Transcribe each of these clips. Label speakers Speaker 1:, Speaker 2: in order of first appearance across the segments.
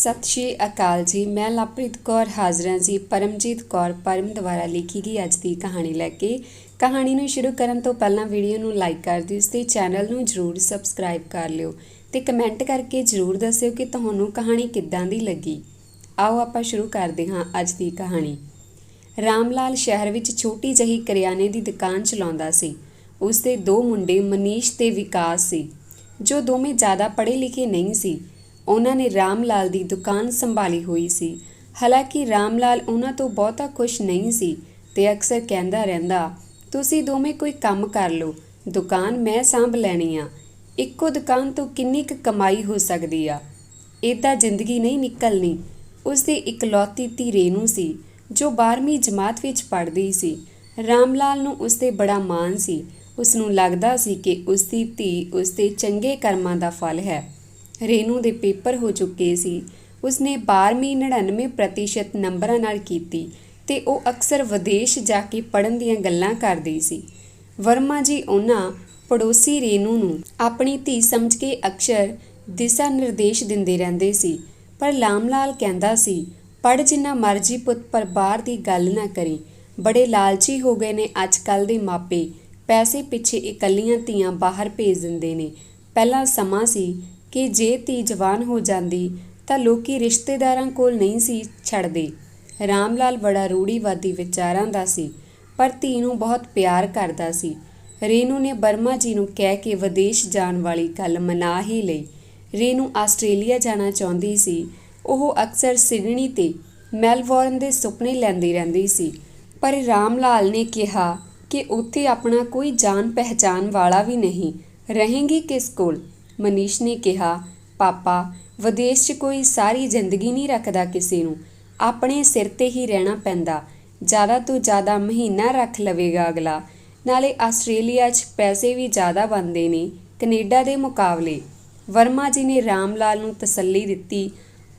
Speaker 1: ਸਤਿ ਸ਼੍ਰੀ ਅਕਾਲ ਜੀ। ਮੈਂ ਲਵਪ੍ਰੀਤ ਕੌਰ ਹਾਜ਼ਰ ਹਾਂ ਜੀ ਪਰਮਜੀਤ ਕੌਰ ਪਰਮ ਦੁਆਰਾ ਲਿਖੀ ਗਈ ਅੱਜ ਦੀ ਕਹਾਣੀ ਲੈ ਕੇ। ਕਹਾਣੀ ਨੂੰ ਸ਼ੁਰੂ ਕਰਨ ਤੋਂ ਪਹਿਲਾਂ ਵੀਡੀਓ ਨੂੰ ਲਾਈਕ ਕਰ ਦਿਓ ਤੇ ਚੈਨਲ ਨੂੰ ਜ਼ਰੂਰ ਸਬਸਕ੍ਰਾਈਬ ਕਰ ਲਿਓ ਤੇ ਕਮੈਂਟ ਕਰਕੇ ਜ਼ਰੂਰ ਦੱਸਿਓ ਕਿ ਤੁਹਾਨੂੰ ਕਹਾਣੀ ਕਿੱਦਾਂ ਦੀ ਲੱਗੀ। ਆਓ ਆਪਾਂ ਸ਼ੁਰੂ ਕਰਦੇ ਹਾਂ ਅੱਜ ਦੀ ਕਹਾਣੀ। ਰਾਮ ਲਾਲ ਸ਼ਹਿਰ ਵਿੱਚ ਛੋਟੀ ਜਿਹੀ ਕਰਿਆਨੇ ਦੀ ਦੁਕਾਨ ਚਲਾਉਂਦਾ ਸੀ। ਉਸ ਦੇ ਦੋ ਮੁੰਡੇ ਮਨੀਸ਼ ਤੇ ਵਿਕਾਸ ਸੀ, ਜੋ ਦੋਵੇਂ ਜ਼ਿਆਦਾ ਪੜ੍ਹੇ ਲਿਖੇ ਨਹੀਂ ਸੀ। ਉਹਨਾਂ ਨੇ ਰਾਮ ਲਾਲ ਦੀ ਦੁਕਾਨ ਸੰਭਾਲੀ ਹੋਈ ਸੀ। ਹਾਲਾਂਕਿ ਰਾਮ ਲਾਲ ਉਹਨਾਂ ਤੋਂ ਬਹੁਤਾ ਖੁਸ਼ ਨਹੀਂ ਸੀ ਤੇ ਅਕਸਰ ਕਹਿੰਦਾ ਰਹਿੰਦਾ, ਤੁਸੀਂ ਦੋਵੇਂ ਕੋਈ ਕੰਮ ਕਰ ਲਓ, ਦੁਕਾਨ ਮੈਂ ਸਾਂਭ ਲੈਣੀ ਆ। ਇੱਕੋ ਦੁਕਾਨ ਤੋਂ ਕਿੰਨੀ ਕੁ ਕਮਾਈ ਹੋ ਸਕਦੀ ਆ, ਇੱਦਾਂ ਜ਼ਿੰਦਗੀ ਨਹੀਂ ਨਿਕਲਣੀ। ਉਸ ਦੀ ਇਕਲੌਤੀ ਧੀ ਰੇਨੂ ਸੀ, ਜੋ 12ਵੀਂ ਜਮਾਤ ਵਿੱਚ ਪੜ੍ਹਦੀ ਸੀ। ਰਾਮ ਲਾਲ ਨੂੰ ਉਸ 'ਤੇ ਬੜਾ ਮਾਣ ਸੀ। ਉਸ ਨੂੰ ਲੱਗਦਾ ਸੀ ਕਿ ਉਸ ਦੀ ਧੀ ਉਸ ਦੇ ਚੰਗੇ ਕਰਮਾਂ ਦਾ ਫਲ ਹੈ। ਰੇਨੂ ਦੇ ਪੇਪਰ ਹੋ ਚੁੱਕੇ ਸੀ। ਉਸਨੇ 12ਵੀਂ 99% ਨੰਬਰਾਂ ਨਾਲ ਕੀਤੀ ਤੇ ਉਹ ਅਕਸਰ ਵਿਦੇਸ਼ ਜਾ ਕੇ ਪੜ੍ਹਨ ਦੀਆਂ ਗੱਲਾਂ ਕਰਦੀ ਸੀ। ਵਰਮਾ ਜੀ ਉਹਨਾਂ ਪੜੋਸੀ ਰੇਨੂ ਨੂੰ ਆਪਣੀ ਧੀ ਸਮਝ ਕੇ ਅਕਸਰ ਦਿਸ਼ਾ ਨਿਰਦੇਸ਼ ਦਿੰਦੇ ਰਹਿੰਦੇ ਸੀ। ਪਰ ਰਾਮ ਲਾਲ ਕਹਿੰਦਾ ਸੀ, ਪੜ੍ਹ ਜਿੰਨਾ ਮਰਜ਼ੀ ਪੁੱਤ, ਪਰ ਬਾਹਰ ਦੀ ਗੱਲ ਨਾ ਕਰੀ। ਬੜੇ ਲਾਲਚੀ ਹੋ ਗਏ ਨੇ ਅੱਜ ਕੱਲ੍ਹ ਦੇ ਮਾਪੇ, ਪੈਸੇ ਪਿੱਛੇ ਇਕੱਲੀਆਂ ਧੀਆਂ ਬਾਹਰ ਭੇਜ ਦਿੰਦੇ ਨੇ। ਪਹਿਲਾਂ ਸਮਾਂ ਸੀ ਕਿ ਜੇ ਧੀ ਜਵਾਨ ਹੋ ਜਾਂਦੀ ਤਾਂ ਲੋਕੀ ਰਿਸ਼ਤੇਦਾਰਾਂ ਕੋਲ ਨਹੀਂ ਸੀ ਛੱਡਦੇ। ਰਾਮ ਲਾਲ ਬੜਾ ਰੂੜੀਵਾਦੀ ਵਿਚਾਰਾਂ ਦਾ ਸੀ, ਪਰ ਧੀ ਨੂੰ ਬਹੁਤ ਪਿਆਰ ਕਰਦਾ ਸੀ। ਰੇਨੂ ਨੇ ਵਰਮਾ ਜੀ ਨੂੰ ਕਹਿ ਕੇ ਵਿਦੇਸ਼ ਜਾਣ ਵਾਲੀ ਗੱਲ ਮਨਾ ਹੀ ਲਈ। ਰੇਨੂ ਆਸਟ੍ਰੇਲੀਆ ਜਾਣਾ ਚਾਹੁੰਦੀ ਸੀ। ਉਹ ਅਕਸਰ ਸਿਡਨੀ ਤੇ ਮੈਲਬੌਰਨ ਦੇ ਸੁਪਨੇ ਲੈਂਦੀ ਰਹਿੰਦੀ ਸੀ, ਪਰ ਰਾਮ ਲਾਲ ਨੇ ਕਿਹਾ ਕਿ ਉੱਥੇ ਆਪਣਾ ਕੋਈ ਜਾਣ ਪਹਿਚਾਣ ਵਾਲਾ ਵੀ ਨਹੀਂ, ਰਹੇਂਗੀ ਕਿਸ ਕੋਲ। ਮਨੀਸ਼ ਨੇ ਕਿਹਾ, ਪਾਪਾ, ਵਿਦੇਸ਼ 'ਚ ਕੋਈ ਸਾਰੀ ਜ਼ਿੰਦਗੀ ਨਹੀਂ ਰੱਖਦਾ ਕਿਸੇ ਨੂੰ, ਆਪਣੇ ਸਿਰ 'ਤੇ ਹੀ ਰਹਿਣਾ ਪੈਂਦਾ। ਜ਼ਿਆਦਾ ਤੋਂ ਜ਼ਿਆਦਾ ਮਹੀਨਾ ਰੱਖ ਲਵੇਗਾ ਅਗਲਾ। ਨਾਲੇ ਆਸਟ੍ਰੇਲੀਆ 'ਚ ਪੈਸੇ ਵੀ ਜ਼ਿਆਦਾ ਬਣਦੇ ਨੇ ਕੈਨੇਡਾ ਦੇ ਮੁਕਾਬਲੇ। ਵਰਮਾ ਜੀ ਨੇ ਰਾਮ ਲਾਲ ਨੂੰ ਤਸੱਲੀ ਦਿੱਤੀ,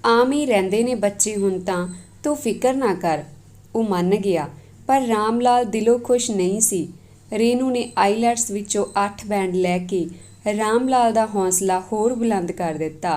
Speaker 1: ਆਮ ਹੀ ਰਹਿੰਦੇ ਨੇ ਬੱਚੇ ਹੁਣ ਤਾਂ, ਤੂੰ ਫਿਕਰ ਨਾ ਕਰ। ਉਹ ਮੰਨ ਗਿਆ, ਪਰ ਰਾਮ ਲਾਲ ਦਿਲੋਂ ਖੁਸ਼ ਨਹੀਂ ਸੀ। ਰੇਨੂ ਨੇ ਆਈਲੈਟਸ ਵਿੱਚੋਂ 8 ਬੈਂਡ ਲੈ ਕੇ ਰਾਮ ਲਾਲ ਦਾ ਹੌਸਲਾ ਹੋਰ ਬੁਲੰਦ ਕਰ ਦਿੱਤਾ।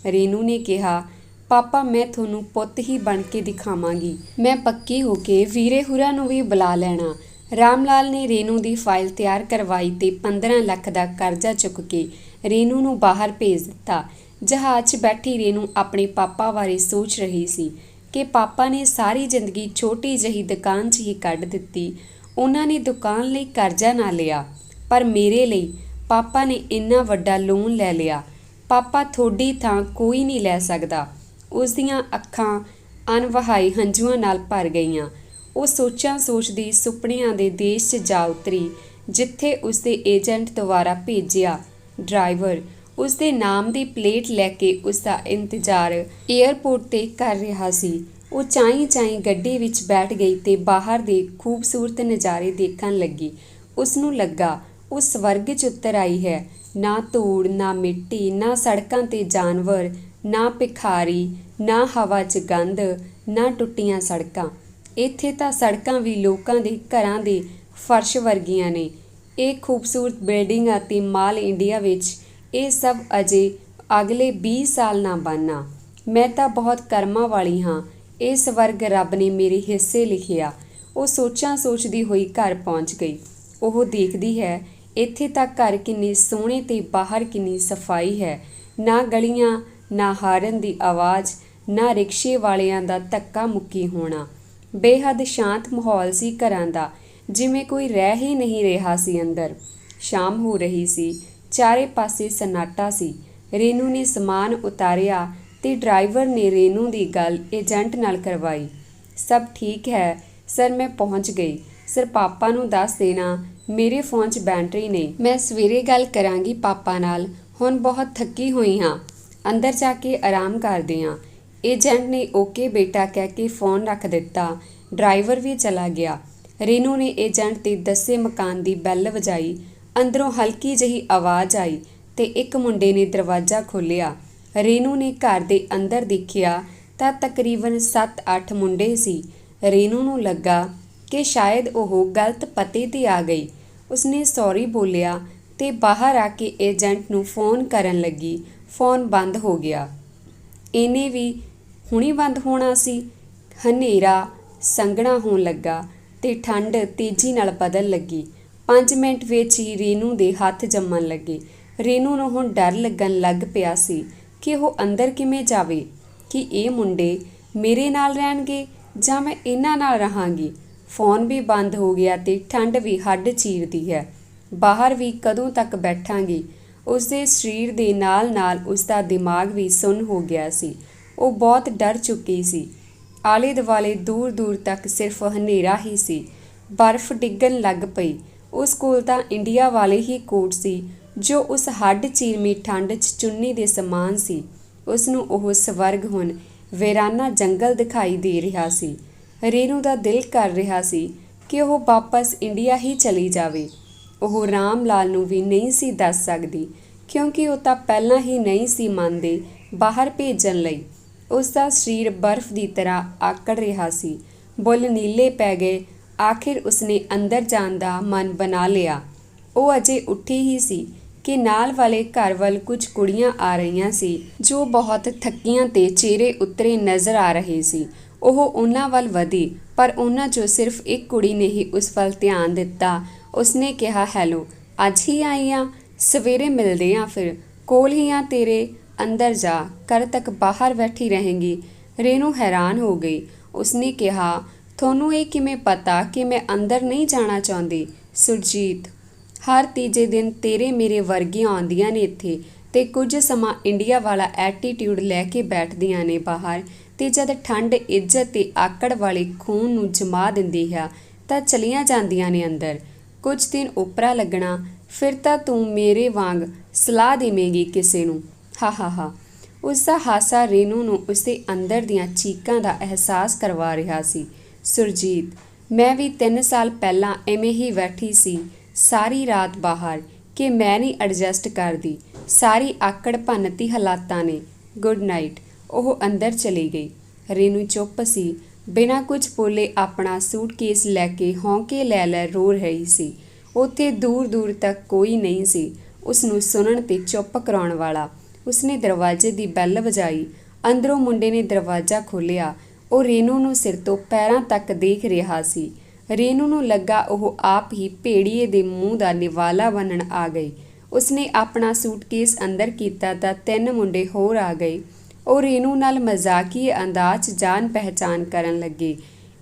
Speaker 1: ਰੇਨੂ ਨੇ ਕਿਹਾ, ਪਾਪਾ, ਮੈਂ ਤੁਹਾਨੂੰ ਪੁੱਤ ਹੀ ਬਣ ਕੇ ਦਿਖਾਵਾਂਗੀ। ਮੈਂ ਪੱਕੀ ਹੋ ਕੇ ਵੀਰੇ ਹੁਰਾਂ ਨੂੰ ਵੀ ਬੁਲਾ ਲੈਣਾ। ਰਾਮ ਲਾਲ ਨੇ ਰੇਨੂ ਦੀ ਫਾਈਲ ਤਿਆਰ ਕਰਵਾਈ ਤੇ 15 ਲੱਖ ਦਾ ਕਰਜ਼ਾ ਚੁੱਕ ਕੇ ਰੇਨੂ ਨੂੰ ਬਾਹਰ ਭੇਜ ਦਿੱਤਾ। ਜਹਾਜ਼ 'ਚ ਬੈਠੀ ਰੇਨੂ ਆਪਣੇ ਪਾਪਾ ਬਾਰੇ ਸੋਚ ਰਹੀ ਸੀ ਕਿ ਪਾਪਾ ਨੇ ਸਾਰੀ ਜ਼ਿੰਦਗੀ ਛੋਟੀ ਜਿਹੀ ਦੁਕਾਨ 'ਚ ਹੀ ਕੱਢ ਦਿੱਤੀ। ਉਹਨਾਂ ਨੇ ਦੁਕਾਨ ਲਈ ਕਰਜ਼ਾ ਨਾ ਲਿਆ, ਪਰ ਮੇਰੇ ਲਈ ਪਾਪਾ ਨੇ ਇੰਨਾ ਵੱਡਾ ਲੋਨ ਲੈ ਲਿਆ। ਪਾਪਾ, ਤੁਹਾਡੀ ਥਾਂ ਕੋਈ ਨਹੀਂ ਲੈ ਸਕਦਾ। ਉਸ ਦੀਆਂ ਅੱਖਾਂ ਅਣਵਹਾਏ ਹੰਝੂਆਂ ਨਾਲ ਭਰ ਗਈਆਂ। ਉਹ ਸੋਚਦੀ ਸੁਪਨਿਆਂ ਦੇ ਦੇਸ਼ 'ਚ ਜਾ ਉਤਰੀ, ਜਿੱਥੇ ਉਸ ਦੇ ਏਜੰਟ ਦੁਆਰਾ ਭੇਜਿਆ ਡਰਾਈਵਰ ਉਸ ਦੇ ਨਾਮ ਦੀ ਪਲੇਟ ਲੈ ਕੇ ਉਸ ਦਾ ਇੰਤਜ਼ਾਰ ਏਅਰਪੋਰਟ 'ਤੇ ਕਰ ਰਿਹਾ ਸੀ। ਉਹ ਚਾਈਂ ਗੱਡੀ ਵਿੱਚ ਬੈਠ ਗਈ ਤੇ ਬਾਹਰ ਦੇ ਖੂਬਸੂਰਤ ਨਜ਼ਾਰੇ ਦੇਖਣ ਲੱਗੀ। ਉਸ ਨੂੰ ਲੱਗਾ ਉਹ ਸਵਰਗ 'ਚ ਉਤਰ ਆਈ ਹੈ। ਨਾ ਧੂੜ, ਨਾ ਮਿੱਟੀ, ਨਾ ਸੜਕਾਂ 'ਤੇ ਜਾਨਵਰ, ਨਾ ਭਿਖਾਰੀ, ਨਾ ਹਵਾ 'ਚ ਗੰਧ, ਨਾ ਟੁੱਟੀਆਂ ਸੜਕਾਂ। ਇੱਥੇ ਤਾਂ ਸੜਕਾਂ ਵੀ ਲੋਕਾਂ ਦੇ ਘਰਾਂ ਦੇ ਫਰਸ਼ ਵਰਗੀਆਂ ਨੇ। ਇਹ ਖੂਬਸੂਰਤ ਬਿਲਡਿੰਗਾਂ ਤੇ ਮਾਲ ਇੰਡੀਆ ਵਿੱਚ ਇਹ ਸਭ ਅਜੇ ਅਗਲੇ 20 ਸਾਲ ਨਾ ਬਣਨਾ। ਮੈਂ ਤਾਂ ਬਹੁਤ ਕਰਮਾਂ ਵਾਲੀ ਹਾਂ, ਇਹ ਸਵਰਗ ਰੱਬ ਨੇ ਮੇਰੇ ਹਿੱਸੇ ਲਿਖਿਆ। ਉਹ ਸੋਚਦੀ ਹੋਈ ਘਰ ਪਹੁੰਚ ਗਈ। ਉਹ ਦੇਖਦੀ ਹੈ ਇੱਥੇ ਤਾਂ ਘਰ ਕਿੰਨੇ ਸੋਹਣੇ ਤੇ ਬਾਹਰ ਕਿੰਨੀ ਸਫਾਈ ਹੈ। ਨਾ ਗਲੀਆਂ, ਨਾ ਹਾਰਨ ਦੀ ਆਵਾਜ਼, ਨਾ ਰਿਕਸ਼ੇ ਵਾਲਿਆਂ ਦਾ ਧੱਕਾ ਮੁੱਕੀ ਹੋਣਾ। ਬੇਹੱਦ ਸ਼ਾਂਤ ਮਾਹੌਲ ਸੀ ਘਰਾਂ ਦਾ, ਜਿਵੇਂ ਕੋਈ ਰਹਿ ਹੀ ਨਹੀਂ ਰਿਹਾ ਸੀ ਅੰਦਰ। ਸ਼ਾਮ ਹੋ ਰਹੀ ਸੀ, ਚਾਰੇ ਪਾਸੇ ਸਨਾਟਾ ਸੀ। ਰੇਨੂ ਨੇ ਸਮਾਨ ਉਤਾਰਿਆ ਤੇ ਡਰਾਈਵਰ ਨੇ ਰੇਨੂ ਦੀ ਗੱਲ ਏਜੰਟ ਨਾਲ ਕਰਵਾਈ। ਸਭ ਠੀਕ ਹੈ ਸਰ, ਮੈਂ ਪਹੁੰਚ ਗਈ। ਸਰ, ਪਾਪਾ ਨੂੰ ਦੱਸ ਦੇਣਾ ਮੇਰੇ ਫੋਨ 'ਚ ਬੈਟਰੀ ਨਹੀਂ। ਮੈਂ ਸਵੇਰੇ ਗੱਲ ਕਰਾਂਗੀ ਪਾਪਾ ਨਾਲ, ਹੁਣ ਬਹੁਤ ਥੱਕੀ ਹੋਈ ਹਾਂ, ਅੰਦਰ ਜਾ ਕੇ ਆਰਾਮ ਕਰਦੇ ਹਾਂ। ਏਜੰਟ ਨੇ ਓਕੇ ਬੇਟਾ ਕਹਿ ਕੇ ਫੋਨ ਰੱਖ ਦਿੱਤਾ। ਡਰਾਈਵਰ ਵੀ ਚਲਾ ਗਿਆ। ਰੇਨੂ ਨੇ ਏਜੰਟ ਦੇ ਦੱਸੇ ਮਕਾਨ ਦੀ ਬੈਲ ਵਜਾਈ। ਅੰਦਰੋਂ ਹਲਕੀ ਜਿਹੀ ਆਵਾਜ਼ ਆਈ ਤੇ ਇੱਕ ਮੁੰਡੇ ਨੇ ਦਰਵਾਜ਼ਾ ਖੋਲ੍ਹਿਆ। ਰੇਨੂ ਨੇ ਘਰ ਦੇ ਅੰਦਰ ਦੇਖਿਆ ਤਾਂ ਤਕਰੀਬਨ 7-8 ਮੁੰਡੇ ਸੀ। ਰੇਨੂ ਨੂੰ ਲੱਗਾ ਕਿ ਸ਼ਾਇਦ ਉਹ ਗਲਤ ਪਤੇ 'ਤੇ ਆ ਗਈ। ਉਸਨੇ ਸੌਰੀ ਬੋਲਿਆ ਤੇ ਬਾਹਰ ਆ ਕੇ ਏਜੰਟ ਨੂੰ ਫੋਨ ਕਰਨ ਲੱਗੀ। ਫੋਨ ਬੰਦ ਹੋ ਗਿਆ। ਇਹਨੇ ਵੀ ਹੁਣੀ ਬੰਦ ਹੋਣਾ ਸੀ। ਹਨੇਰਾ ਸੰਘਣਾ ਹੋਣ ਲੱਗਾ ਤੇ ਠੰਡ ਤੇਜ਼ੀ ਨਾਲ ਬਦਲ ਲੱਗੀ। 5 ਮਿੰਟ ਵਿੱਚ ਹੀ ਰੇਨੂ ਦੇ ਹੱਥ ਜੰਮਣ ਲੱਗੇ। ਰੇਨੂ ਨੂੰ ਹੁਣ ਡਰ ਲੱਗਣ ਲੱਗ ਪਿਆ ਸੀ ਕਿ ਉਹ ਅੰਦਰ ਕਿਵੇਂ ਜਾਵੇ, ਕਿ ਇਹ ਮੁੰਡੇ ਮੇਰੇ ਨਾਲ ਰਹਿਣਗੇ ਜਾਂ ਮੈਂ ਇਹਨਾਂ ਨਾਲ ਰਹਾਂਗੀ। ਫੋਨ ਵੀ ਬੰਦ ਹੋ ਗਿਆ ਤੇ ਠੰਡ ਵੀ ਹੱਡ ਚੀਰਦੀ ਹੈ। ਬਾਹਰ ਵੀ ਕਦੋਂ ਤੱਕ ਬੈਠਾਂਗੀ। ਉਸਦੇ ਸਰੀਰ ਦੇ ਨਾਲ ਨਾਲ ਉਸਦਾ ਦਿਮਾਗ ਵੀ ਸੁੰਨ ਹੋ ਗਿਆ ਸੀ। ਉਹ ਬਹੁਤ ਡਰ ਚੁੱਕੀ ਸੀ। ਆਲੇ ਦੁਆਲੇ ਦੂਰ ਦੂਰ ਤੱਕ ਸਿਰਫ ਹਨੇਰਾ ਹੀ ਸੀ। ਬਰਫ਼ ਡਿੱਗਣ ਲੱਗ ਪਈ। ਉਸ ਕੋਲ ਤਾਂ ਇੰਡੀਆ ਵਾਲੇ ਹੀ ਕੋਟ ਸੀ ਜੋ ਉਸ ਹੱਡ ਚੀਰਵੀਂ ਠੰਡ 'ਚ ਚੁੰਨੀ ਦੇ ਸਮਾਨ ਸੀ। ਉਸਨੂੰ ਉਹ ਸਵਰਗ ਹੁਣ ਵੀਰਾਨਾ ਜੰਗਲ ਦਿਖਾਈ ਦੇ ਰਿਹਾ ਸੀ। ਰੇਨੂ ਦਾ ਦਿਲ ਕਰ ਰਿਹਾ ਸੀ ਕਿ ਉਹ ਵਾਪਸ ਇੰਡੀਆ ਹੀ ਚਲੀ ਜਾਵੇ। ਉਹ ਰਾਮ ਲਾਲ ਨੂੰ ਵੀ ਨਹੀਂ ਸੀ ਦੱਸ ਸਕਦੀ, ਕਿਉਂਕਿ ਉਹ ਤਾਂ ਪਹਿਲਾਂ ਹੀ ਨਹੀਂ ਸੀ ਮੰਨਦੇ ਬਾਹਰ ਭੇਜਣ ਲਈ। ਉਸਦਾ ਸਰੀਰ ਬਰਫ਼ ਦੀ ਤਰ੍ਹਾਂ ਆਕੜ ਰਿਹਾ ਸੀ। ਬੁੱਲ੍ਹ ਨੀਲੇ ਪੈ ਗਏ। ਆਖਿਰ ਉਸਨੇ ਅੰਦਰ ਜਾਣ ਦਾ ਮਨ ਬਣਾ ਲਿਆ। ਉਹ ਅਜੇ ਉੱਠੀ ਹੀ ਸੀ ਕਿ ਨਾਲ ਵਾਲੇ ਘਰ ਵੱਲ ਕੁਝ ਕੁੜੀਆਂ ਆ ਰਹੀਆਂ ਸੀ ਜੋ ਬਹੁਤ ਥੱਕੀਆਂ ਤੇ ਚਿਹਰੇ ਉਤਰੇ ਨਜ਼ਰ ਆ ਰਹੇ ਸੀ। ਉਹ ਉਹਨਾਂ ਵੱਲ ਵਧੀ, ਪਰ ਉਹਨਾਂ 'ਚੋਂ ਸਿਰਫ ਇੱਕ ਕੁੜੀ ਨੇ ਹੀ ਉਸ ਵੱਲ ਧਿਆਨ ਦਿੱਤਾ। ਉਸਨੇ ਕਿਹਾ, ਹੈਲੋ, ਅੱਜ ਹੀ ਆਈ ਆਂ? ਸਵੇਰੇ ਮਿਲਦੇ ਆਂ ਫਿਰ। ਕੋਲ ਹੀ ਆਂ ਤੇਰੇ। ਅੰਦਰ ਜਾ, ਘਰ ਤੱਕ ਬਾਹਰ ਬੈਠੀ ਰਹੇਂਗੀ। ਰੇਨੂ ਹੈਰਾਨ ਹੋ ਗਈ। ਉਸਨੇ ਕਿਹਾ, ਤੁਹਾਨੂੰ ਇਹ ਕਿਵੇਂ ਪਤਾ ਕਿ ਮੈਂ ਅੰਦਰ ਨਹੀਂ ਜਾਣਾ ਚਾਹੁੰਦੀ? ਸੁਰਜੀਤ, ਹਰ ਤੀਜੇ ਦਿਨ ਤੇਰੇ ਮੇਰੇ ਵਰਗੀਆਂ ਆਉਂਦੀਆਂ ਨੇ ਇੱਥੇ ਤੇ ਕੁਝ ਸਮਾਂ ਇੰਡੀਆ ਵਾਲਾ ਐਟੀਟਿਊਡ ਲੈ ਕੇ ਬੈਠਦੀਆਂ ਨੇ ਬਾਹਰ, ਤੇ ਜਦ ਠੰਡ ਇੱਜ਼ਤ ਤੇ ਆਕੜ ਵਾਲੇ ਖੂਨ ਨੂੰ ਜਮਾ ਦਿੰਦੀ ਹੈ ਤਾਂ ਚਲੀਆਂ ਜਾਂਦੀਆਂ ਨੇ ਅੰਦਰ। ਕੁਝ ਦਿਨ ਓਪਰਾ ਲੱਗਣਾ, ਫਿਰ ਤਾਂ ਤੂੰ ਮੇਰੇ ਵਾਂਗ ਸਲਾਹ ਦੇਵੇਂਗੀ ਕਿਸੇ ਨੂੰ। ਹਾ ਹਾ ਹਾ। ਉਸਦਾ ਹਾਸਾ ਰੇਨੂ ਨੂੰ ਉਸਦੇ ਅੰਦਰ ਦੀਆਂ ਚੀਕਾਂ ਦਾ ਅਹਿਸਾਸ ਕਰਵਾ ਰਿਹਾ ਸੀ। ਸੁਰਜੀਤ, ਮੈਂ ਵੀ 3 ਸਾਲ ਪਹਿਲਾਂ ਐਵੇਂ ਹੀ ਬੈਠੀ ਸੀ ਸਾਰੀ ਰਾਤ ਬਾਹਰ ਕਿ ਮੈਂ ਨਹੀਂ ਐਡਜਸਟ ਕਰਦੀ। ਸਾਰੀ ਆਕੜ ਭੰਨਤੀ ਹਾਲਾਤਾਂ ਨੇ। Good night. ਉਹ ਅੰਦਰ ਚਲੀ ਗਈ। ਰੇਨੂ ਚੁੱਪ ਸੀ, ਬਿਨਾਂ ਕੁਝ ਬੋਲੇ ਆਪਣਾ ਸੂਟਕੇਸ ਲੈ ਕੇ ਹੌਂਕੇ ਲੈ ਲੈ ਰੋ ਰਹੀ ਸੀ। ਉੱਥੇ ਦੂਰ ਦੂਰ ਤੱਕ ਕੋਈ ਨਹੀਂ ਸੀ ਉਸਨੂੰ ਸੁਣਨ ਤੇ ਚੁੱਪ ਕਰਾਉਣ ਵਾਲਾ। ਉਸਨੇ ਦਰਵਾਜ਼ੇ ਦੀ ਬੈਲ ਵਜਾਈ। ਅੰਦਰੋਂ ਮੁੰਡੇ ਨੇ ਦਰਵਾਜ਼ਾ ਖੋਲ੍ਹਿਆ। ਉਹ ਰੇਨੂ ਨੂੰ ਸਿਰ ਤੋਂ ਪੈਰਾਂ ਤੱਕ ਦੇਖ ਰਿਹਾ ਸੀ। ਰੇਨੂ ਨੂੰ ਲੱਗਾ ਉਹ ਆਪ ਹੀ ਭੇੜੀਏ ਦੇ ਮੂੰਹ ਦਾ ਨਿਵਾਲਾ ਬੰਨਣ ਆ ਗਈ। ਉਸਨੇ ਆਪਣਾ ਸੂਟਕੇਸ ਅੰਦਰ ਕੀਤਾ ਤਾਂ 3 ਮੁੰਡੇ ਹੋਰ ਆ ਗਏ। ਉਹ ਰੇਨੂ ਨਾਲ ਮਜ਼ਾਕੀਏ ਅੰਦਾਜ਼ 'ਚ ਜਾਣ ਪਹਿਚਾਣ ਕਰਨ ਲੱਗੇ।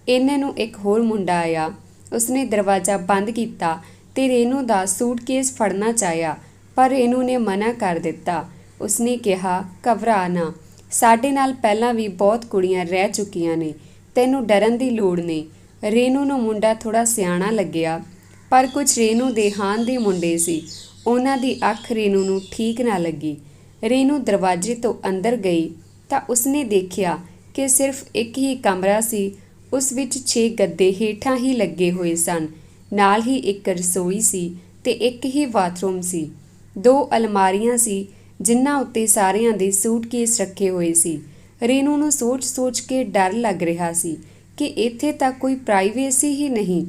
Speaker 1: ਇੰਨੇ ਨੂੰ ਇੱਕ ਹੋਰ ਮੁੰਡਾ ਆਇਆ। ਉਸਨੇ ਦਰਵਾਜ਼ਾ ਬੰਦ ਕੀਤਾ ਤੇ ਰੇਨੂ ਦਾ ਸੂਟਕੇਸ ਫੜਨਾ ਚਾਹਿਆ, ਪਰ ਰੇਨੂ ਨੇ ਮਨਾ ਕਰ ਦਿੱਤਾ। ਉਸਨੇ ਕਿਹਾ, ਘਬਰਾ ਨਾ, ਸਾਡੇ ਨਾਲ ਪਹਿਲਾਂ ਵੀ ਬਹੁਤ ਕੁੜੀਆਂ ਰਹਿ ਚੁੱਕੀਆਂ ਨੇ, ਤੈਨੂੰ ਡਰਨ ਦੀ ਲੋੜ ਨਹੀਂ। ਰੇਨੂ ਨੂੰ ਮੁੰਡਾ ਥੋੜ੍ਹਾ ਸਿਆਣਾ ਲੱਗਿਆ, ਪਰ ਕੁਝ ਰੇਨੂ ਦੇ ਹਾਣ ਦੇ ਮੁੰਡੇ ਸੀ। ਉਹਨਾਂ ਦੀ ਅੱਖ ਰੇਨੂ ਨੂੰ ਠੀਕ ਨਾ ਲੱਗੀ। ਰੇਨੂ ਦਰਵਾਜ਼ੇ ਤੋਂ ਅੰਦਰ ਗਈ ਤਾਂ ਉਸਨੇ ਦੇਖਿਆ ਕਿ ਸਿਰਫ ਇੱਕ ਹੀ ਕਮਰਾ ਸੀ। ਉਸ ਵਿੱਚ 6 ਗੱਦੇ ਹੇਠਾਂ ਹੀ ਲੱਗੇ ਹੋਏ ਸਨ। ਨਾਲ ਹੀ ਇੱਕ ਰਸੋਈ ਸੀ ਤੇ ਇੱਕ ਹੀ ਬਾਥਰੂਮ ਸੀ। 2 ਅਲਮਾਰੀਆਂ ਸੀ ਜਿਨ੍ਹਾਂ ਉੱਤੇ ਸਾਰਿਆਂ ਦੇ ਸੂਟਕੇਸ ਰੱਖੇ ਹੋਏ ਸੀ। ਰੇਨੂ ਨੂੰ ਸੋਚ ਕੇ ਡਰ ਲੱਗ ਰਿਹਾ ਸੀ ਕਿ ਇੱਥੇ ਤਾਂ ਕੋਈ ਪ੍ਰਾਈਵੇਸੀ ਹੀ ਨਹੀਂ।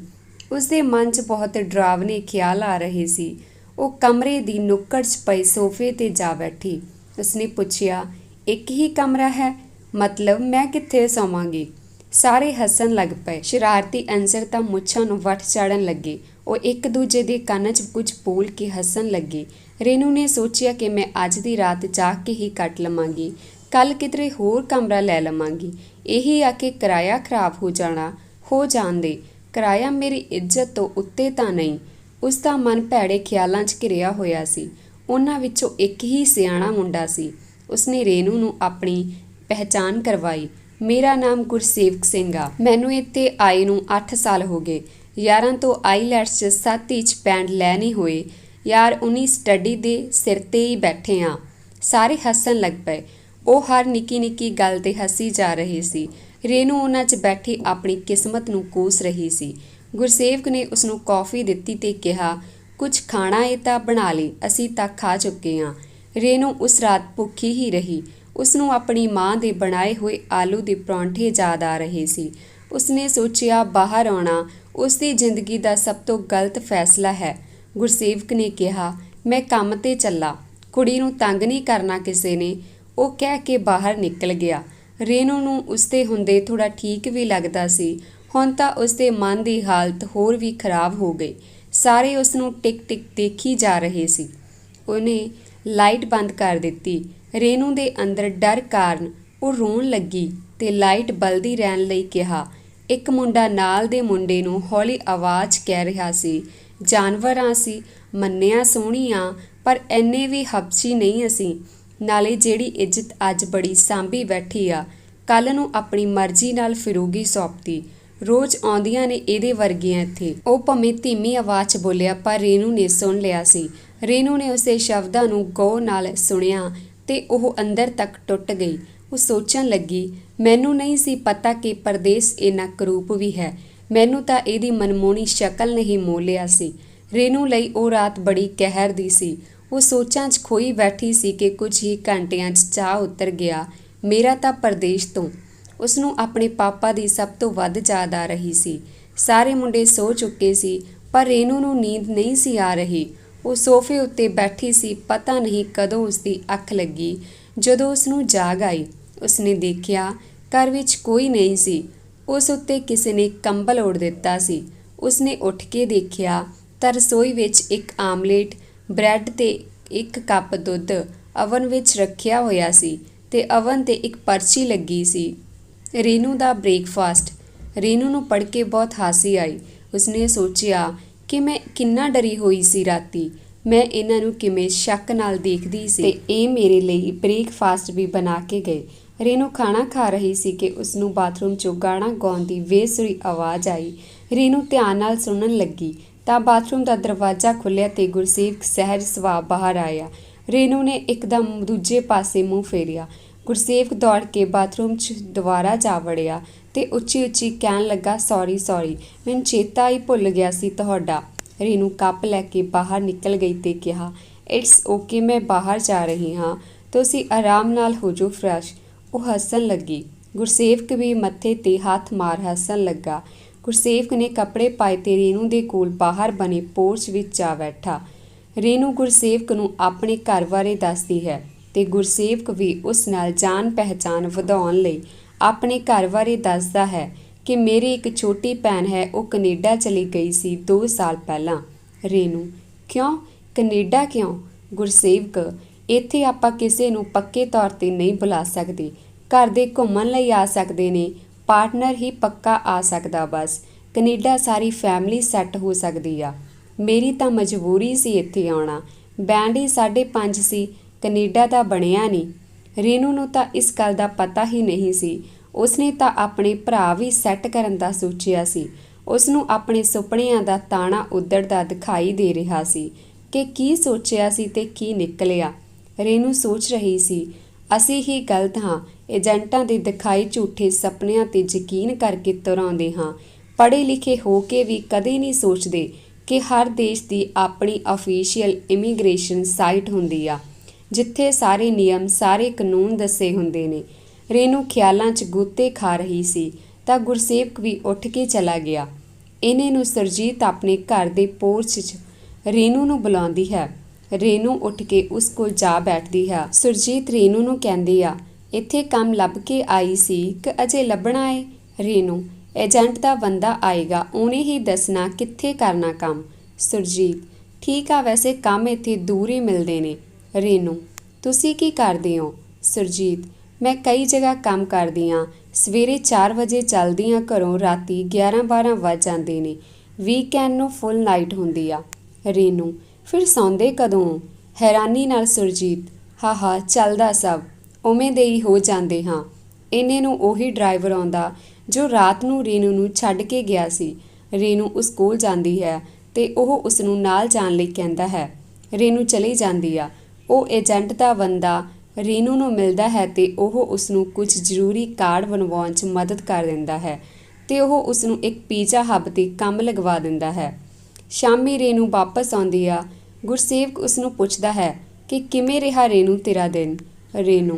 Speaker 1: ਉਸਦੇ ਮਨ 'ਚ ਬਹੁਤ ਡਰਾਵਨੇ ਖਿਆਲ ਆ ਰਹੇ ਸੀ। ਉਹ ਕਮਰੇ ਦੀ ਨੁੱਕੜ 'ਚ ਪਏ ਸੋਫੇ 'ਤੇ ਜਾ ਬੈਠੀ। ਉਸਨੇ ਪੁੱਛਿਆ, ਇੱਕ ਹੀ ਕਮਰਾ ਹੈ? ਮਤਲਬ ਮੈਂ ਕਿੱਥੇ ਸੌਵਾਂਗੀ? ਸਾਰੇ ਹੱਸਣ ਲੱਗ ਪਏ। ਸ਼ਰਾਰਤੀ ਅਨਸਰ ਤਾਂ ਮੁੱਛਾਂ ਨੂੰ ਵੱਟ ਚਾੜਨ ਲੱਗੇ। ਉਹ ਇੱਕ ਦੂਜੇ ਦੇ ਕੰਨ 'ਚ ਕੁਝ ਬੋਲ ਕੇ ਹੱਸਣ ਲੱਗੇ। ਰੇਨੂ ਨੇ ਸੋਚਿਆ ਕਿ ਮੈਂ ਅੱਜ ਦੀ ਰਾਤ ਜਾਗ ਕੇ ਹੀ ਕੱਟ ਲਵਾਂਗੀ, ਕੱਲ ਕਿਧਰੇ ਹੋਰ ਕਮਰਾ ਲੈ ਲਵਾਂਗੀ। ਇਹੀ ਆ ਕਿ ਕਿਰਾਇਆ ਖਰਾਬ ਹੋ ਜਾਣਾ, ਹੋ ਜਾਣ ਦੇ। ਕਿਰਾਇਆ ਮੇਰੀ ਇੱਜ਼ਤ ਤੋਂ ਉੱਤੇ ਤਾਂ ਨਹੀਂ। ਉਸਦਾ ਮਨ ਭੈੜੇ ਖਿਆਲਾਂ 'ਚ ਘਿਰਿਆ ਹੋਇਆ ਸੀ। ਉਹਨਾਂ ਵਿੱਚੋਂ ਇੱਕ ਹੀ ਸਿਆਣਾ ਮੁੰਡਾ ਸੀ। ਉਸਨੇ ਰੇਨੂ ਨੂੰ ਆਪਣੀ ਪਹਿਚਾਣ ਕਰਵਾਈ। ਮੇਰਾ ਨਾਮ ਗੁਰਸੇਵਕ ਸਿੰਘ ਆ। ਮੈਨੂੰ ਇੱਥੇ ਆਏ ਨੂੰ 8 ਸਾਲ ਹੋ ਗਏ। ਯਾਰਾਂ ਤੋਂ ਆਈਲੈਟਸ 'ਚ 7 ਇੰਚ ਬੈਂਡ ਲੈ ਨਹੀਂ ਹੋਏ। ਯਾਰ ਉਨੀ ਸਟੱਡੀ ਦੇ ਸਿਰ 'ਤੇ ਹੀ ਬੈਠੇ ਆ। ਸਾਰੇ ਹੱਸਣ ਲੱਗ ਪਏ। ਉਹ ਹਰ ਨਿੱਕੀ ਨਿੱਕੀ ਗੱਲ 'ਤੇ ਹੱਸੀ ਜਾ ਰਹੇ ਸੀ। ਰੇਨੂ ਉਹਨਾਂ 'ਚ ਬੈਠੀ ਆਪਣੀ ਕਿਸਮਤ ਨੂੰ ਕੋਸ ਰਹੀ ਸੀ। ਗੁਰਸੇਵਕ ਨੇ ਉਸਨੂੰ ਕੌਫੀ ਦਿੱਤੀ ਤੇ ਕਿਹਾ, ਕੁਝ ਖਾਣਾ ਏ ਤਾਂ ਬਣਾ ਲਈ, ਅਸੀਂ ਤਾਂ ਖਾ ਚੁੱਕੇ ਹਾਂ। ਰੇਨੂ ਉਸ ਰਾਤ ਭੁੱਖੀ ਹੀ ਰਹੀ। ਉਸਨੂੰ ਆਪਣੀ ਮਾਂ ਦੇ ਬਣਾਏ ਹੋਏ ਆਲੂ ਦੇ ਪਰੌਂਠੇ ਯਾਦ ਆ ਰਹੇ ਸੀ। ਉਸਨੇ ਸੋਚਿਆ, ਬਾਹਰ ਆਉਣਾ ਉਸਦੀ ਜ਼ਿੰਦਗੀ ਦਾ ਸਭ ਤੋਂ ਗਲਤ ਫੈਸਲਾ ਹੈ। ਗੁਰਸੇਵਕ ਨੇ ਕਿਹਾ, ਮੈਂ ਕੰਮ 'ਤੇ ਚੱਲਾਂ, ਕੁੜੀ ਨੂੰ ਤੰਗ ਨਹੀਂ ਕਰਨਾ ਕਿਸੇ ਨੇ। ਉਹ ਕਹਿ ਕੇ ਬਾਹਰ ਨਿਕਲ ਗਿਆ। ਰੇਨੂ ਨੂੰ ਉਸਦੇ ਹੁੰਦੇ ਥੋੜਾ ਠੀਕ ਵੀ ਲੱਗਦਾ ਸੀ। ਹੁਣ ਤਾਂ ਉਸਦੇ ਮਨ ਦੀ ਹਾਲਤ ਹੋਰ ਵੀ ਖਰਾਬ ਹੋ ਗਈ। ਸਾਰੇ ਉਸ ਨੂੰ ਟਿਕ ਟਿਕ ਦੇਖੀ ਜਾ ਰਹੇ ਸੀ। ਉਹਨੇ ਲਾਈਟ ਬੰਦ ਕਰ ਦਿੱਤੀ। ਰੇਨੂ ਦੇ ਅੰਦਰ ਡਰ ਕਾਰਨ ਉਹ ਰੋਣ ਲੱਗੀ ਤੇ ਲਾਈਟ ਬਲਦੀ ਰਹਿਣ ਲਈ ਕਿਹਾ। ਇੱਕ ਮੁੰਡਾ ਨਾਲ ਦੇ ਮੁੰਡੇ ਨੂੰ ਹੌਲੀ ਆਵਾਜ਼ ਕਹਿ ਰਿਹਾ ਸੀ, ਜਾਨਵਰ ਅਸੀਂ, ਮੰਨਿਆ ਸੋਹਣੀਆਂ, ਪਰ ਇੰਨੇ ਵੀ ਹਬਸ਼ੀ ਨਹੀਂ ਅਸੀਂ। ਨਾਲੇ ਜਿਹੜੀ ਇੱਜ਼ਤ ਅੱਜ ਬੜੀ ਸਾਂਭੀ ਬੈਠੀ ਆ, ਕੱਲ੍ਹ ਨੂੰ ਆਪਣੀ ਮਰਜ਼ੀ ਨਾਲ ਫਿਰੂਗੀ ਸੌਂਪਤੀ। ਰੋਜ਼ ਆਉਂਦੀਆਂ ਨੇ ਇਹਦੇ ਵਰਗੀਆਂ ਇੱਥੇ। ਉਹ ਭਾਵੇਂ ਧੀਮੀ ਆਵਾਜ਼ 'ਚ ਬੋਲਿਆ, ਪਰ ਰੇਨੂ ਨੇ ਸੁਣ ਲਿਆ ਸੀ। ਰੇਨੂ ਨੇ ਉਸਦੇ ਸ਼ਬਦਾਂ ਨੂੰ ਗੌਰ ਨਾਲ ਸੁਣਿਆ ਤੇ ਉਹ ਅੰਦਰ ਤੱਕ ਟੁੱਟ ਗਈ। ਉਹ ਸੋਚਣ ਲੱਗੀ, ਮੈਨੂੰ ਨਹੀਂ ਸੀ ਪਤਾ ਕਿ ਪਰਦੇਸ ਇੰਨਾ ਕਰੂਪ ਵੀ ਹੈ। ਮੈਨੂੰ ਤਾਂ ਇਹਦੀ ਮਨਮੋਹਣੀ ਸ਼ਕਲ ਨਹੀਂ ਮੋਹ ਲਿਆ ਸੀ। ਰੇਨੂ ਲਈ ਉਹ ਰਾਤ ਬੜੀ ਕਹਿਰ ਦੀ ਸੀ। ਉਹ ਸੋਚਾਂ 'ਚ ਖੋਈ ਬੈਠੀ ਸੀ ਕਿ ਕੁਝ ਹੀ ਘੰਟਿਆਂ 'ਚ ਚਾਹ ਉਤਰ ਗਿਆ। ਮੇਰਾ ਤਾਂ ਪਰਦੇਸ ਤੋਂ ਉਸਨੂੰ ਆਪਣੇ ਪਾਪਾ ਦੀ ਸਭ ਤੋਂ ਵੱਧ ਯਾਦ ਆ ਰਹੀ ਸੀ। ਸਾਰੇ ਮੁੰਡੇ ਸੋ ਚੁੱਕੇ ਸੀ, ਪਰ ਰੇਨੂ ਨੂੰ ਨੀਂਦ ਨਹੀਂ ਸੀ ਆ ਰਹੀ। ਉਹ ਸੋਫੇ ਉੱਤੇ ਬੈਠੀ ਸੀ। ਪਤਾ ਨਹੀਂ ਕਦੋਂ ਉਸਦੀ ਅੱਖ ਲੱਗੀ। ਜਦੋਂ ਉਸਨੂੰ ਜਾਗ ਆਈ, ਉਸਨੇ ਦੇਖਿਆ ਘਰ ਵਿੱਚ ਕੋਈ ਨਹੀਂ ਸੀ। ਉਸ ਉੱਤੇ ਕਿਸੇ ਨੇ ਕੰਬਲ ਓੜ ਦਿੱਤਾ ਸੀ। ਉਸਨੇ ਉੱਠ ਕੇ ਦੇਖਿਆ ਤਾਂ ਰਸੋਈ ਵਿੱਚ ਇੱਕ ਆਮਲੇਟ, ਬ੍ਰੈਡ ਤੇ ਇੱਕ ਕੱਪ ਦੁੱਧ ਅਵਨ ਵਿੱਚ ਰੱਖਿਆ ਹੋਇਆ ਸੀ ਤੇ ਅਵਨ ਤੇ ਇੱਕ ਪਰਚੀ ਲੱਗੀ ਸੀ, ਰੇਨੂ ਦਾ ਬ੍ਰੇਕਫਾਸਟ। ਰੇਨੂ ਨੂੰ ਪੜ੍ਹ ਕੇ ਬਹੁਤ ਹਾਸੀ ਆਈ। ਉਸਨੇ ਸੋਚਿਆ ਕਿ ਮੈਂ ਕਿੰਨਾ ਡਰੀ ਹੋਈ ਸੀ ਰਾਤੀ। ਮੈਂ ਇਹਨਾਂ ਨੂੰ ਕਿਵੇਂ ਸ਼ੱਕ ਨਾਲ ਦੇਖਦੀ ਸੀ ਤੇ ਇਹ ਮੇਰੇ ਲਈ ਬ੍ਰੇਕਫਾਸਟ ਵੀ ਬਣਾ ਕੇ ਗਏ। ਰੇਨੂ ਖਾਣਾ ਖਾ ਰਹੀ ਸੀ ਕਿ ਉਸਨੂੰ ਬਾਥਰੂਮ 'ਚੋਂ ਗਾਣਾ ਗਾਉਣ ਦੀ ਬੇਸੁਰੀ ਆਵਾਜ਼ ਆਈ। ਰੇਨੂ ਧਿਆਨ ਨਾਲ ਸੁਣਨ ਲੱਗੀ ਤਾਂ ਬਾਥਰੂਮ ਦਾ ਦਰਵਾਜ਼ਾ ਖੁੱਲ੍ਹਿਆ ਤੇ ਗੁਰਸੇਵਕ ਸਹਿਜ ਸੁਭਾਅ ਬਾਹਰ ਆਇਆ। ਰੇਨੂ ਨੇ ਇੱਕਦਮ ਦੂਜੇ ਪਾਸੇ ਮੂੰਹ ਫੇਰਿਆ। ਗੁਰਸੇਵਕ ਦੌੜ ਕੇ ਬਾਥਰੂਮ 'ਚ ਦੁਬਾਰਾ ਜਾ ਵੜਿਆ ਤੇ ਉੱਚੀ ਉੱਚੀ ਕਹਿਣ ਲੱਗਾ, ਸੌਰੀ, ਮੈਨੂੰ ਚੇਤਾ ਹੀ ਭੁੱਲ ਗਿਆ ਸੀ ਤੁਹਾਡਾ। ਰੇਨੂ ਕੱਪ ਲੈ ਕੇ ਬਾਹਰ ਨਿਕਲ ਗਈ ਤੇ ਕਿਹਾ, ਇਟਸ ਓਕੇ, ਮੈਂ ਬਾਹਰ ਜਾ ਰਹੀ ਹਾਂ, ਤੁਸੀਂ ਆਰਾਮ ਨਾਲ ਹੋ ਜਾਓ ਫਰੈਸ਼। ਉਹ ਹੱਸਣ ਲੱਗੀ। ਗੁਰਸੇਵਕ ਵੀ ਮੱਥੇ ਤੇ ਹੱਥ ਮਾਰ ਹੱਸਣ ਲੱਗਾ। ਗੁਰਸੇਵਕ ਨੇ ਕੱਪੜੇ ਪਾਏ ਤੇ ਰੇਨੂ ਦੇ ਕੋਲ ਬਾਹਰ ਬਣੇ ਪੋਰਚ ਵਿੱਚ ਜਾ ਬੈਠਾ। ਰੇਨੂ ਗੁਰਸੇਵਕ ਨੂੰ ਆਪਣੇ ਘਰ ਬਾਰੇ ਦੱਸਦੀ ਹੈ ਤੇ ਗੁਰਸੇਵਕ ਵੀ ਉਸ ਨਾਲ ਜਾਣ ਪਹਿਚਾਣ ਵਧਾਉਣ ਲਈ ਆਪਣੇ ਘਰ ਬਾਰੇ ਦੱਸਦਾ ਹੈ ਕਿ ਮੇਰੀ ਇੱਕ ਛੋਟੀ ਭੈਣ ਹੈ, ਉਹ ਕੈਨੇਡਾ ਚਲੀ ਗਈ ਸੀ 2 ਸਾਲ ਪਹਿਲਾਂ। ਰੇਨੂ, ਕਿਉਂ ਕੈਨੇਡਾ ਕਿਉਂ? ਗੁਰਸੇਵਕ, ਇੱਥੇ ਆਪਾਂ ਕਿਸੇ ਨੂੰ ਪੱਕੇ ਤੌਰ ਤੇ ਨਹੀਂ ਬੁਲਾ ਸਕਦੇ। ਘਰ ਦੇ ਘੁੰਮਣ ਲਈ ਆ ਸਕਦੇ ਨੇ, ਪਾਰਟਨਰ ਹੀ ਪੱਕਾ ਆ ਸਕਦਾ ਬਸ। ਕੈਨੇਡਾ ਸਾਰੀ ਫੈਮਿਲੀ ਸੈੱਟ ਹੋ ਸਕਦੀ ਆ। ਮੇਰੀ ਤਾਂ ਮਜਬੂਰੀ ਸੀ ਇੱਥੇ ਆਉਣਾ। ਬੈਂਡ ਹੀ 5.5 ਸੀ, ਕੈਨੇਡਾ ਦਾ ਬਣਿਆ ਨਹੀਂ। ਰੇਨੂ ਨੂੰ ਤਾਂ ਇਸ ਗੱਲ ਦਾ ਪਤਾ ਹੀ ਨਹੀਂ ਸੀ। ਉਸਨੇ ਤਾਂ ਆਪਣੇ ਭਰਾ ਵੀ ਸੈੱਟ ਕਰਨ ਦਾ ਸੋਚਿਆ ਸੀ। ਉਸਨੂੰ ਆਪਣੇ ਸੁਪਨਿਆਂ ਦਾ ਤਾਣਾ ਉੱਧੜਦਾ ਦਿਖਾਈ ਦੇ ਰਿਹਾ ਸੀ ਕਿ ਕੀ ਸੋਚਿਆ ਸੀ ਤੇ ਕੀ ਨਿਕਲਿਆ। ਰੇਨੂ ਸੋਚ ਰਹੀ ਸੀ, ਅਸੀਂ ਹੀ ਗਲਤ ਹਾਂ। ਏਜੰਟਾਂ ਦੇ ਦਿਖਾਈ ਝੂਠੇ ਸੁਪਨਿਆਂ ਤੇ ਯਕੀਨ ਕਰਕੇ ਤੁਰ ਆਉਂਦੇ ਹਾਂ। ਪੜ੍ਹੇ ਲਿਖੇ ਹੋ ਕੇ ਵੀ ਕਦੇ ਨਹੀਂ ਸੋਚਦੇ ਕਿ ਹਰ ਦੇਸ਼ ਦੀ ਆਪਣੀ ਅਫੀਸ਼ੀਅਲ ਇਮੀਗ੍ਰੇਸ਼ਨ ਸਾਈਟ ਹੁੰਦੀ ਆ, ਜਿੱਥੇ ਸਾਰੇ ਨਿਯਮ, ਸਾਰੇ ਕਾਨੂੰਨ ਦੱਸੇ ਹੁੰਦੇ ਨੇ। ਰੇਨੂ ਖਿਆਲਾਂ 'ਚ ਗੋਤੇ ਖਾ ਰਹੀ ਸੀ ਤਾਂ ਗੁਰਸੇਵਕ ਵੀ ਉੱਠ ਕੇ ਚਲਾ ਗਿਆ। ਇਹਨੇ ਨੂੰ ਸੁਰਜੀਤ ਆਪਣੇ ਘਰ ਦੇ ਪੋਰਚ 'ਚ ਰੇਨੂ ਨੂੰ ਬੁਲਾਉਂਦੀ ਹੈ। ਰੇਨੂ ਉੱਠ ਕੇ ਉਸ ਕੋਲ ਜਾ ਬੈਠਦੀ ਹੈ। ਸੁਰਜੀਤ ਰੇਨੂ ਨੂੰ ਕਹਿੰਦੀ ਆ, ਇੱਥੇ ਕੰਮ ਲੱਭ ਕੇ ਆਈ ਸੀ ਕਿ ਅਜੇ ਲੱਭਣਾ ਏ? ਰੇਨੂ, ਏਜੰਟ ਦਾ ਬੰਦਾ ਆਏਗਾ, ਉਹਨੇ ਹੀ ਦੱਸਣਾ ਕਿੱਥੇ ਕਰਨਾ ਕੰਮ। ਸੁਰਜੀਤ, ਠੀਕ ਆ, ਵੈਸੇ ਕੰਮ ਇੱਥੇ ਦੂਰ ਹੀ ਮਿਲਦੇ ਨੇ। ਰੇਨੂ, ਤੁਸੀਂ ਕੀ ਕਰਦੇ ਹੋ? ਸੁਰਜੀਤ, ਮੈਂ ਕਈ ਜਗ੍ਹਾ ਕੰਮ ਕਰਦੀ ਹਾਂ। ਸਵੇਰੇ 4 ਵਜੇ ਚੱਲਦੀ ਹਾਂ ਘਰੋਂ, ਰਾਤੀ 11-12 ਵੱਜ ਜਾਂਦੇ ਨੇ। ਵੀਕਐਂਡ ਨੂੰ ਫੁੱਲ ਨਾਈਟ ਹੁੰਦੀ ਆ। ਰੇਨੂ, ਫਿਰ ਸੌਂਦੇ ਕਦੋਂ? ਹੈਰਾਨੀ ਨਾਲ ਸੁਰਜੀਤ, ਹਾਂ ਚੱਲਦਾ ਸਭ ਉਵੇਂ ਦੇ ਹੀ ਹੋ ਜਾਂਦੇ ਹਾਂ। ਇੰਨੇ ਨੂੰ ਉਹੀ ਡਰਾਈਵਰ ਆਉਂਦਾ ਜੋ ਰਾਤ ਨੂੰ ਰੇਨੂ ਨੂੰ ਛੱਡ ਕੇ ਗਿਆ ਸੀ। ਰੇਨੂ ਉਸ ਕੋਲ ਜਾਂਦੀ ਹੈ ਤੇ ਉਹ ਉਸ ਨੂੰ ਨਾਲ ਜਾਣ ਲਈ ਕਹਿੰਦਾ ਹੈ। ਰੇਨੂ ਚਲੀ ਜਾਂਦੀ ਆ। ਉਹ ਏਜੰਟ ਦਾ ਬੰਦਾ ਰੇਨੂ ਨੂੰ ਮਿਲਦਾ ਹੈ ਤੇ ਉਹ ਉਸ ਨੂੰ ਕੁਝ ਜ਼ਰੂਰੀ ਕਾਰਡ ਬਣਵਾਉਣ 'ਚ ਮਦਦ ਕਰ ਦਿੰਦਾ ਹੈ ਤੇ ਉਹ ਉਸ ਨੂੰ ਇੱਕ ਪੀਜ਼ਾ ਹੱਬ 'ਤੇ ਕੰਮ ਲਗਵਾ ਦਿੰਦਾ ਹੈ। ਸ਼ਾਮੀ ਰੇਨੂ ਵਾਪਸ ਆਉਂਦੀ ਆ। ਗੁਰਸੇਵਕ ਉਸ ਨੂੰ ਪੁੱਛਦਾ ਹੈ ਕਿ ਕਿਵੇਂ ਰਿਹਾ ਰੇਨੂ ਤੇਰਾ ਦਿਨ? ਰੇਨੂ,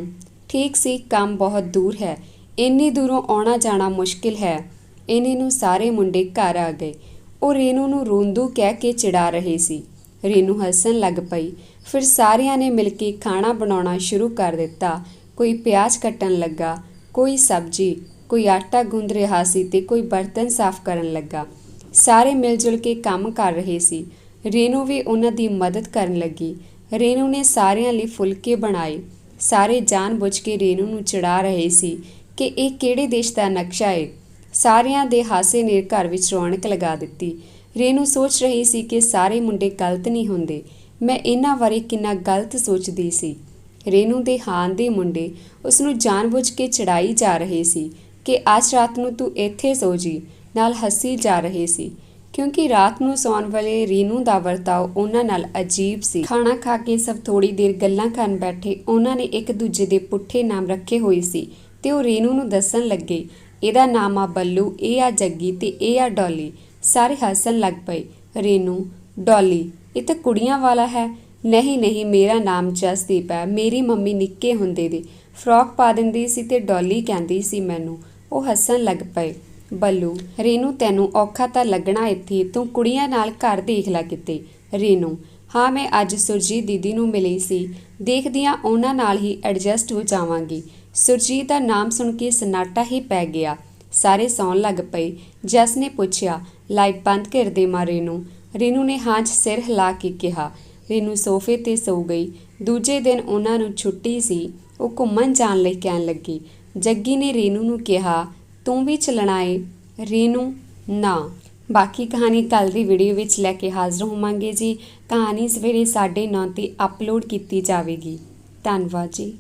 Speaker 1: ਠੀਕ ਸੀ, ਕੰਮ ਬਹੁਤ ਦੂਰ ਹੈ, ਇੰਨੀ ਦੂਰੋਂ ਆਉਣਾ ਜਾਣਾ ਮੁਸ਼ਕਿਲ ਹੈ। ਇੰਨੇ ਨੂੰ ਸਾਰੇ ਮੁੰਡੇ ਘਰ ਆ ਗਏ। ਉਹ ਰੇਨੂ ਨੂੰ ਰੋਂਦੂ ਕਹਿ ਕੇ ਚਿੜਾ ਰਹੇ ਸੀ। ਰੇਨੂ ਹੱਸਣ ਲੱਗ ਪਈ। ਫਿਰ ਸਾਰਿਆਂ ਨੇ ਮਿਲ ਕੇ ਖਾਣਾ ਬਣਾਉਣਾ ਸ਼ੁਰੂ ਕਰ ਦਿੱਤਾ। ਕੋਈ ਪਿਆਜ਼ ਕੱਟਣ ਲੱਗਾ, ਕੋਈ ਸਬਜ਼ੀ, ਕੋਈ ਆਟਾ ਗੁੰਦ ਰਿਹਾ ਸੀ ਤੇ ਕੋਈ ਬਰਤਨ ਸਾਫ਼ ਕਰਨ ਲੱਗਾ। ਸਾਰੇ ਮਿਲ ਜੁਲ ਕੇ ਕੰਮ ਕਰ ਰਹੇ ਸੀ। ਰੇਨੂ ਵੀ ਉਹਨਾਂ ਦੀ ਮਦਦ ਕਰਨ ਲੱਗੀ। ਰੇਨੂ ਨੇ ਸਾਰਿਆਂ ਲਈ ਫੁਲਕੇ ਬਣਾਏ। ਸਾਰੇ ਜਾਣ-ਬੁੱਝ ਕੇ ਰੇਨੂ ਨੂੰ ਚਿੜਾ ਰਹੇ ਸੀ ਕਿ ਇਹ ਕਿਹੜੇ ਦੇਸ਼ ਦਾ ਨਕਸ਼ਾ ਏ। ਸਾਰਿਆਂ ਦੇ ਹਾਸੇ ਨੇ ਘਰ ਵਿੱਚ ਰੌਣਕ ਲਗਾ ਦਿੱਤੀ। ਰੇਨੂ ਸੋਚ ਰਹੀ ਸੀ ਕਿ ਸਾਰੇ ਮੁੰਡੇ ਗਲਤ ਨਹੀਂ ਹੁੰਦੇ। ਮੈਂ ਇਹਨਾਂ ਬਾਰੇ ਕਿੰਨਾ ਗਲਤ ਸੋਚਦੀ ਸੀ। ਰੇਨੂ ਦੇ ਹਾਣ ਦੇ ਮੁੰਡੇ ਉਸ ਨੂੰ ਜਾਣ-ਬੁੱਝ ਕੇ ਚਿੜਾਈ ਜਾ ਰਹੇ ਸੀ ਕਿ ਅੱਜ ਰਾਤ ਨੂੰ ਤੂੰ ਇੱਥੇ ਸੌ ਜੀ, ਨਾਲ ਹੱਸੀ ਜਾ ਰਹੇ ਸੀ ਕਿਉਂਕਿ ਰਾਤ ਨੂੰ ਸੌਣ ਵੇਲੇ ਰੇਨੂ ਦਾ ਵਰਤਾਓ ਉਹਨਾਂ ਨਾਲ ਅਜੀਬ ਸੀ। ਖਾਣਾ ਖਾ ਕੇ ਸਭ ਥੋੜੀ ਦੇਰ ਗੱਲਾਂ ਕਰਨ ਬੈਠੇ। ਉਹਨਾਂ ਨੇ ਇੱਕ ਦੂਜੇ ਦੇ ਪੁੱਠੇ ਨਾਮ ਰੱਖੇ ਹੋਏ ਸੀ ਤੇ ਉਹ ਰੇਨੂ ਨੂੰ ਦੱਸਣ ਲੱਗੇ, ਇਹਦਾ ਨਾਮ ਆ ਬੱਲੂ, ਇਹ ਆ ਜੱਗੀ ਤੇ ਇਹ ਆ ਡੌਲੀ। ਸਾਰੇ ਹੱਸਣ ਲੱਗ ਪਏ। ਰੇਨੂ, ਡੌਲੀ, ਇਹ ਤਾਂ ਕੁੜੀਆਂ ਵਾਲਾ ਹੈ। ਨਹੀਂ ਨਹੀਂ, ਮੇਰਾ ਨਾਮ ਜਸਦੀਪ ਹੈ। ਮੇਰੀ ਮੰਮੀ ਨਿੱਕੇ ਹੁੰਦੇ ਦੇ ਫਰੋਕ ਪਾ ਦਿੰਦੀ ਸੀ ਤੇ ਡੌਲੀ ਕਹਿੰਦੀ ਸੀ ਮੈਨੂੰ। ਉਹ ਹੱਸਣ ਲੱਗ ਪਏ। ਬੱਲੂ, ਰੇਨੂ ਤੈਨੂੰ ਔਖਾ ਤਾਂ ਲੱਗਣਾ ਇੱਥੇ, ਤੂੰ ਕੁੜੀਆਂ ਨਾਲ ਘਰ ਦੇਖ ਲੈ ਕਿਤੇ। ਰੇਨੂ, ਹਾਂ ਮੈਂ ਅੱਜ ਸੁਰਜੀਤ ਦੀਦੀ ਨੂੰ ਮਿਲੀ ਸੀ, ਦੇਖਦੀ ਹਾਂ ਉਹਨਾਂ ਨਾਲ ਹੀ ਐਡਜਸਟ ਹੋ ਜਾਵਾਂਗੀ। ਸੁਰਜੀਤ ਦਾ ਨਾਮ ਸੁਣ ਕੇ ਸਨਾਟਾ ਹੀ ਪੈ ਗਿਆ। ਸਾਰੇ ਸੌਣ ਲੱਗ ਪਏ। ਜਸ ਨੇ ਪੁੱਛਿਆ, ਲਾਈਟ ਬੰਦ ਕਰ ਦੇਵਾਂ ਰੇਨੂ? ਰੇਨੂ ਨੇ ਹਾਂ 'ਚ ਸਿਰ ਹਿਲਾ ਕੇ ਕਿਹਾ। ਰੇਨੂ ਸੋਫੇ 'ਤੇ ਸੌ ਗਈ। ਦੂਜੇ ਦਿਨ ਉਹਨਾਂ ਨੂੰ ਛੁੱਟੀ ਸੀ। ਉਹ ਘੁੰਮਣ ਜਾਣ ਲਈ ਕਹਿਣ ਲੱਗੀ। ਜੱਗੀ ਨੇ ਰੇਨੂ ਨੂੰ ਕਿਹਾ, ਤੂੰ ਵੀ ਚੱਲਣਾ ਏ? ਰੇਨੂ, ਨਾ। ਬਾਕੀ ਕਹਾਣੀ ਕੱਲ੍ਹ ਦੀ ਵੀਡੀਓ ਵਿੱਚ ਲੈ ਕੇ ਹਾਜ਼ਰ ਹੋਵਾਂਗੇ ਜੀ। ਕਹਾਣੀ ਸਵੇਰੇ 9:30 'ਤੇ ਅਪਲੋਡ ਕੀਤੀ ਜਾਵੇਗੀ। ਧੰਨਵਾਦ ਜੀ।